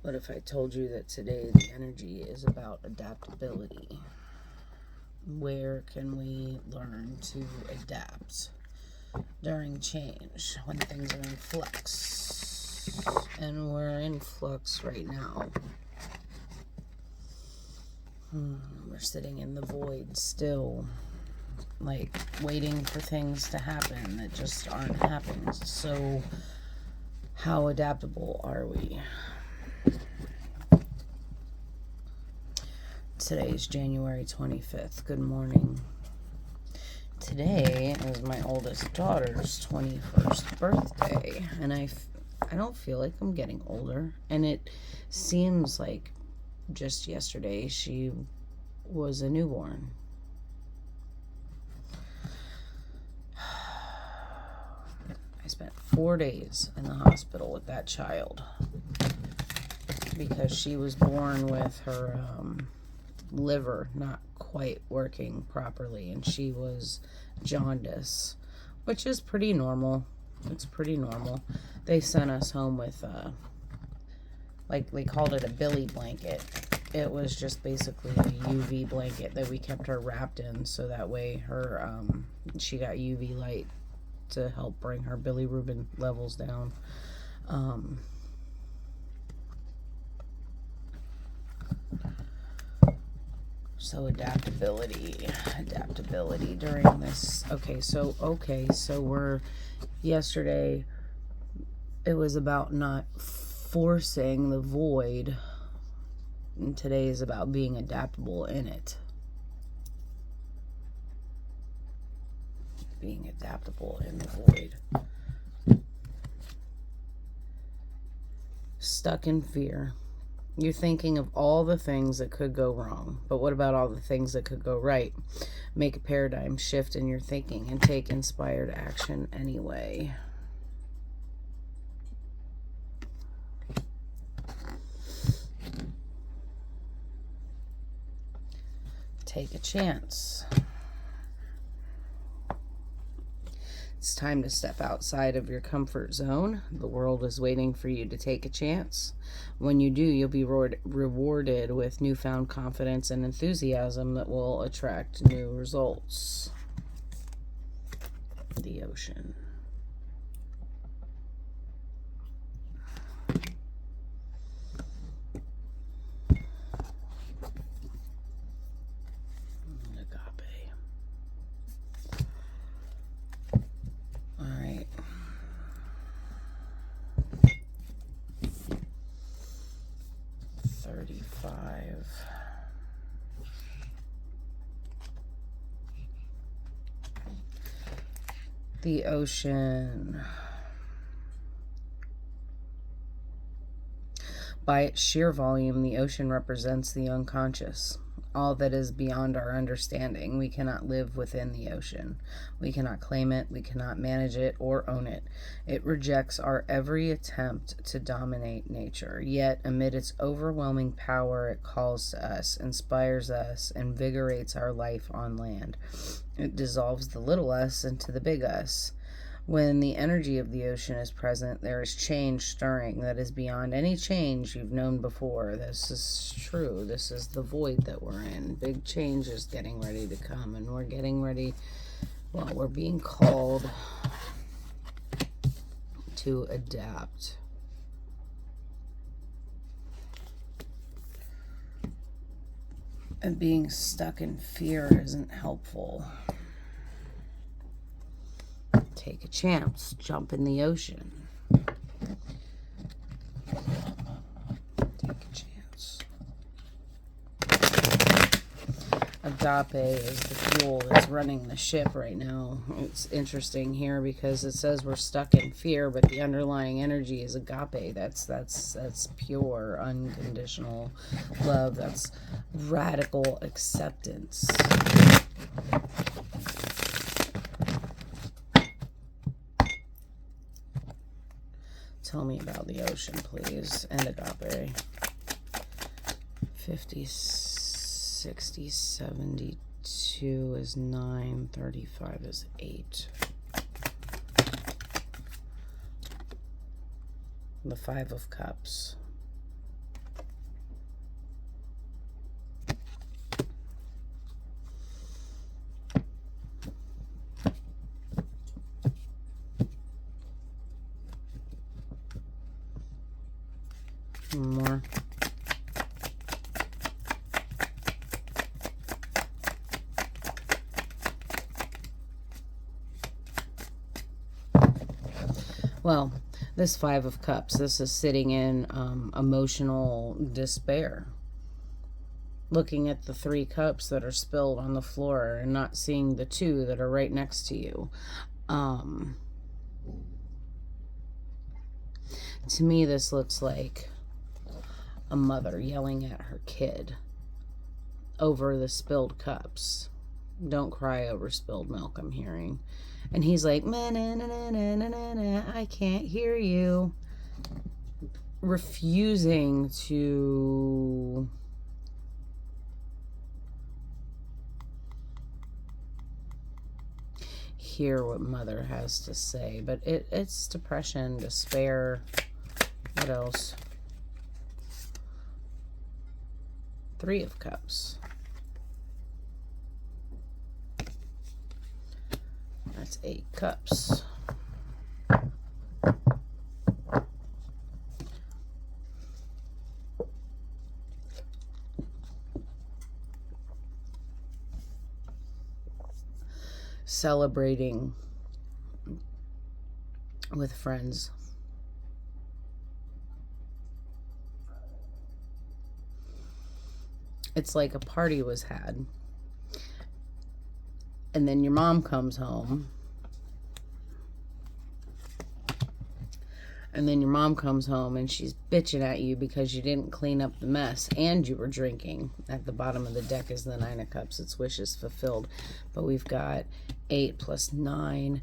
What if I told you that today the energy is about adaptability? Where can we learn to adapt during change when things are in flux? And we're in flux right now. We're sitting in the void still, like waiting for things to happen that just aren't happening. So how adaptable are we? Today's January 25th. Good morning. Today is my oldest daughter's 21st birthday, and I don't feel like I'm getting older, and it seems like just yesterday she was a newborn. I spent 4 days in the hospital with that child because she was born with her liver not quite working properly, and she was jaundice, which is pretty normal. It's pretty normal. They sent us home with like they called it a Billy blanket. It was just basically a UV blanket that we kept her wrapped in, so that way her she got UV light to help bring her bilirubin levels down. So adaptability during this. Okay, so we're yesterday it was about not forcing the void, and today is about being adaptable in it. Being adaptable in the void. Stuck in fear. You're thinking of all the things that could go wrong, but what about all the things that could go right? Make a paradigm shift in your thinking and take inspired action anyway. Take a chance. It's time to step outside of your comfort zone. The world is waiting for you to take a chance. When you do, you'll be rewarded with newfound confidence and enthusiasm that will attract new results. The ocean. Agape. All right. The ocean. By its sheer volume, the ocean represents the unconscious, all that is beyond our understanding. We cannot live within the ocean. We cannot claim it, we cannot manage it or own it. It rejects our every attempt to dominate nature. Yet, amid its overwhelming power, it calls to us, inspires us, invigorates our life on land. It dissolves the little us into the big us. When the energy of the ocean is present, there is change stirring that is beyond any change you've known before. This is true. This is the void that we're in. Big change is getting ready to come, and we're getting ready, well, we're being called to adapt. And being stuck in fear isn't helpful. Take a chance. Jump in the ocean. Take a chance. Agape is the fuel that's running the ship right now. It's interesting here because it says we're stuck in fear, but the underlying energy is agape. That's pure, unconditional love. That's radical acceptance. Tell me about the ocean, please. And agape. 50, 60, 72 is 9. 35 is 8. The 5 of Cups. One more. Well, this Five of Cups, this is sitting in emotional despair. Looking at the 3 cups that are spilled on the floor and not seeing the 2 that are right next to you. To me, this looks like a mother yelling at her kid over the spilled cups. Don't cry over spilled milk, I'm hearing. And he's like, na, na, na, na, na, na, na, I can't hear you. Refusing to hear what mother has to say. But it's depression, despair. What else? 3 of Cups. That's 8 cups. Celebrating with friends. It's like a party was had. And then your mom comes home. And then your mom comes home and she's bitching at you because you didn't clean up the mess and you were drinking. At the bottom of the deck is the 9 of Cups. It's wishes fulfilled. But we've got 8 plus 9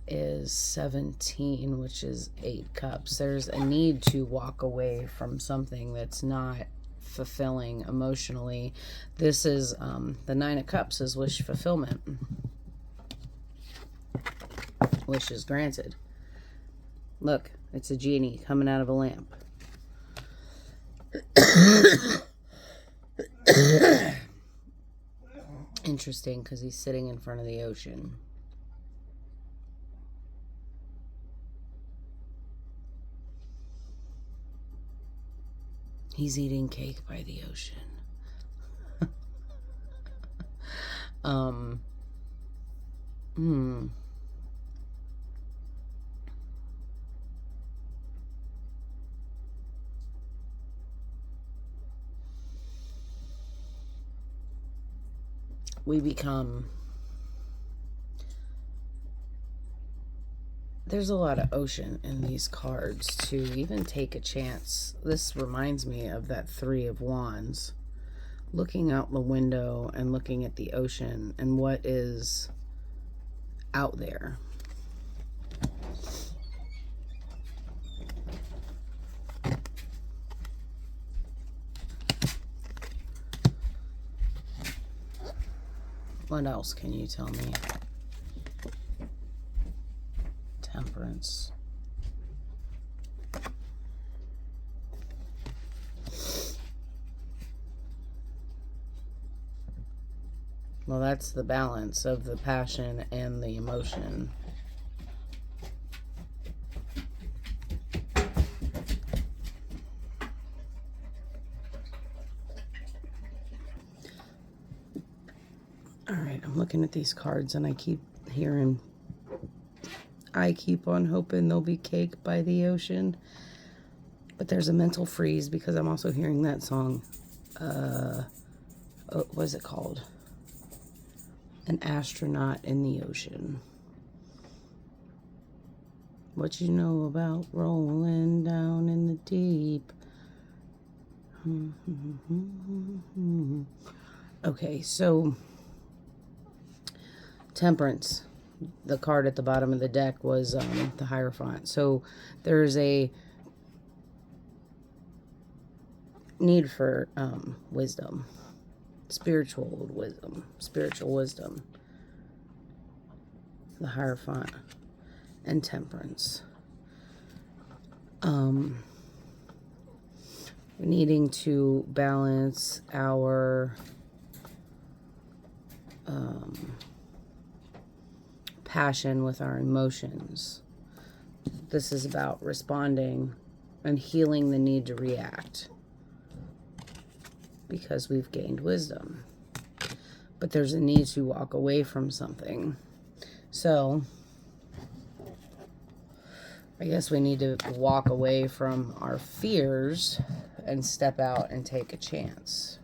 is 17, which is 8 cups. There's a need to walk away from something that's not fulfilling emotionally. This is the 9 of Cups is wish fulfillment. Wishes granted. Look, it's a genie coming out of a lamp. Interesting, because he's sitting in front of the ocean. He's eating cake by the ocean. We become... There's a lot of ocean in these cards to even take a chance. This reminds me of that 3 of Wands. Looking out the window and looking at the ocean and what is out there. What else can you tell me? Temperance. Well, that's the balance of the passion and the emotion. All right, I'm looking at these cards and I keep hearing... I keep on hoping there'll be cake by the ocean. But there's a mental freeze because I'm also hearing that song. What is it called? An Astronaut in the Ocean. What you know about rolling down in the deep? Okay, so Temperance. The card at the bottom of the deck was the Hierophant. So there's a need for wisdom, spiritual wisdom. The Hierophant and Temperance. Needing to balance our passion with our emotions. This is about responding and healing the need to react because we've gained wisdom. But there's a need to walk away from something. So I guess we need to walk away from our fears and step out and take a chance.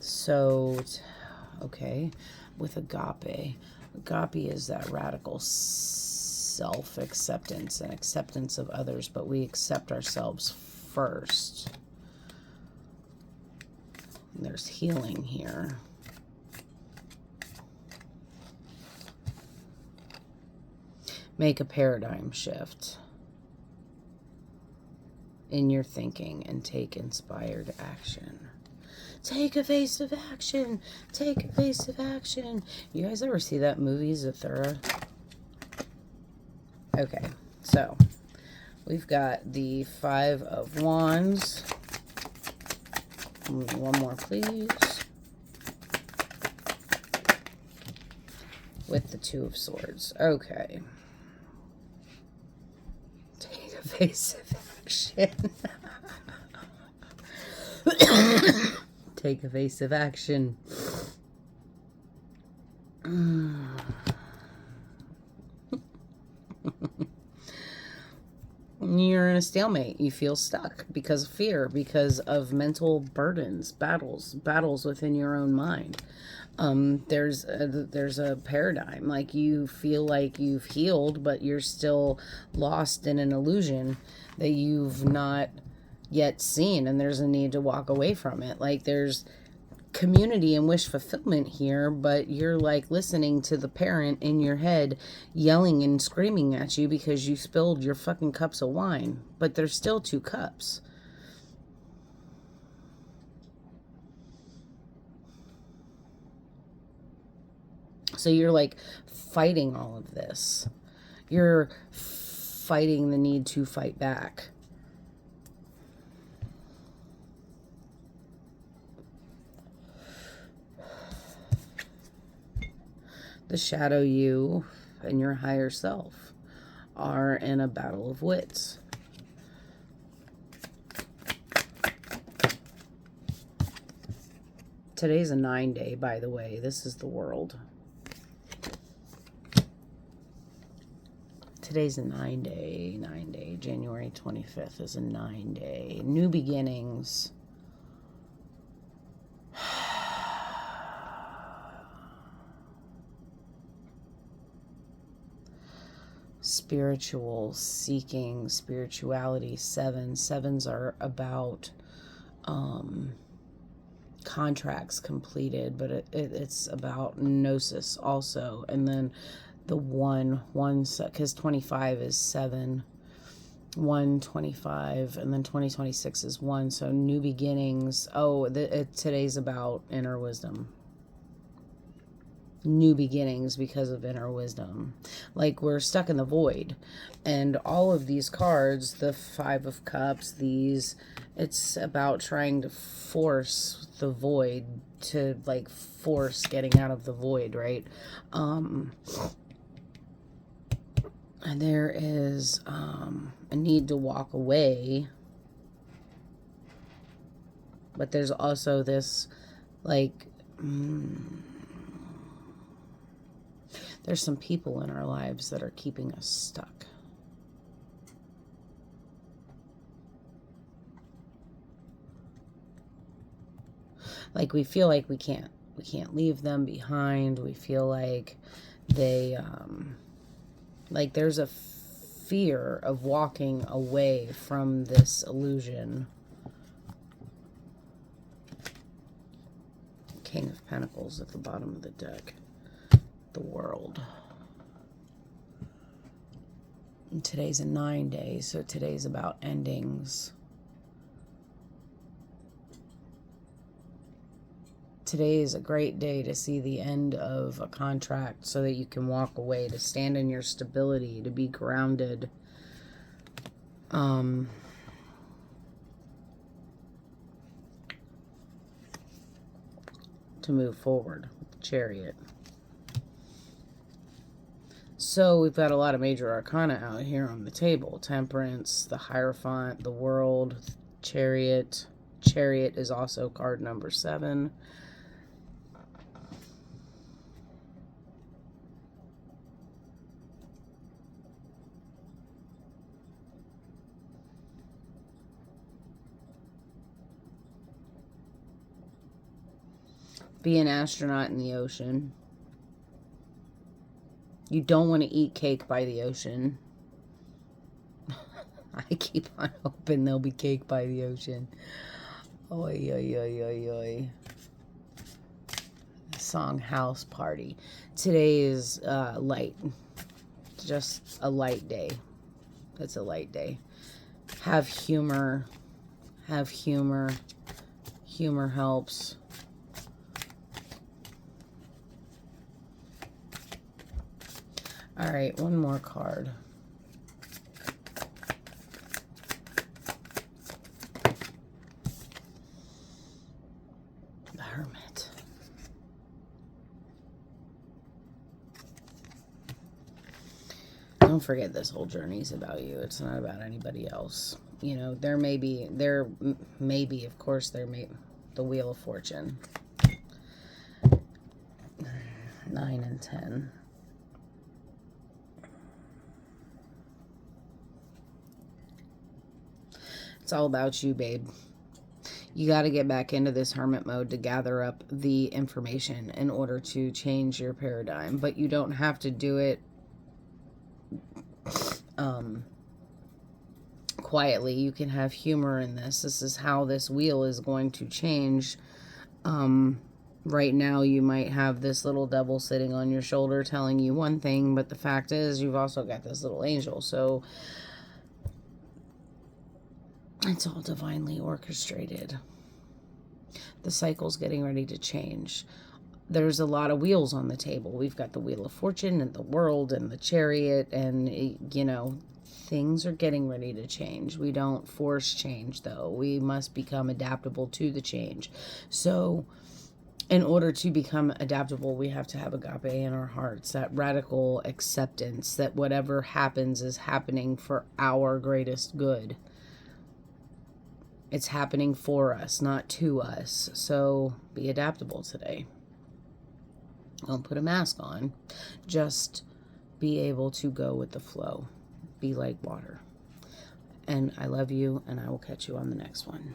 So, okay, with agape. Agape is that radical self-acceptance and acceptance of others, but we accept ourselves first. And there's healing here. Make a paradigm shift in your thinking and take inspired action. Take evasive action. Take evasive action. You guys ever see that movie, Zathura? Okay, so we've got the 5 of Wands. One more, please. With the 2 of Swords. Okay. Take evasive action. Take evasive action. You're in a stalemate. You feel stuck because of fear, because of mental burdens, battles within your own mind. There's a paradigm, like you feel like you've healed, but you're still lost in an illusion that you've not yet seen, and there's a need to walk away from it. Like there's community and wish fulfillment here, but you're like listening to the parent in your head yelling and screaming at you because you spilled your fucking cups of wine, but there's still 2 cups. So you're like fighting all of this. You're fighting the need to fight back. The shadow you and your higher self are in a battle of wits. Today's a 9-day, by the way. This is the world. Today's a 9-day. January 25th is a 9-day. New beginnings. Spiritual seeking, spirituality. 7s are about contracts completed, but it's about gnosis also. And then the one because 25 is 7, 125, and then 2026 is 1. So new beginnings. Today's about inner wisdom. New beginnings because of inner wisdom. Like we're stuck in the void, and all of these cards, the 5 of Cups, it's about trying to force the void, to like force getting out of the void, right? And there is a need to walk away, but there's also this like there's some people in our lives that are keeping us stuck. Like we feel like we can't leave them behind. We feel like they like there's a fear of walking away from this illusion. King of Pentacles at the bottom of the deck. The world. And today's a 9-day, so today's about endings. Today is a great day to see the end of a contract so that you can walk away, to stand in your stability, to be grounded. To move forward with the Chariot. So we've got a lot of major arcana out here on the table. Temperance, the Hierophant, the World, Chariot. Chariot is also card number 7. Be an astronaut in the ocean. You don't want to eat cake by the ocean. I keep on hoping there'll be cake by the ocean. Oi, oi, oi, oi, oi. Song House Party. Today is light. Just a light day. It's a light day. Have humor. Have humor. Humor helps. All right, one more card. The Hermit. Don't forget this whole journey is about you. It's not about anybody else. You know, there may be, of course, the Wheel of Fortune. 9 and 10. It's all about you, babe. You got to get back into this hermit mode to gather up the information in order to change your paradigm. But you don't have to do it quietly. You can have humor in this. This is how this wheel is going to change. Right now, you might have this little devil sitting on your shoulder telling you one thing, but the fact is you've also got this little angel. So it's all divinely orchestrated. The cycle's getting ready to change. There's a lot of wheels on the table. We've got the Wheel of Fortune and the World and the Chariot, and, you know, things are getting ready to change. We don't force change, though. We must become adaptable to the change. So in order to become adaptable, we have to have agape in our hearts, that radical acceptance that whatever happens is happening for our greatest good. It's happening for us, not to us. So be adaptable today. Don't put a mask on. Just be able to go with the flow. Be like water. And I love you, and I will catch you on the next one.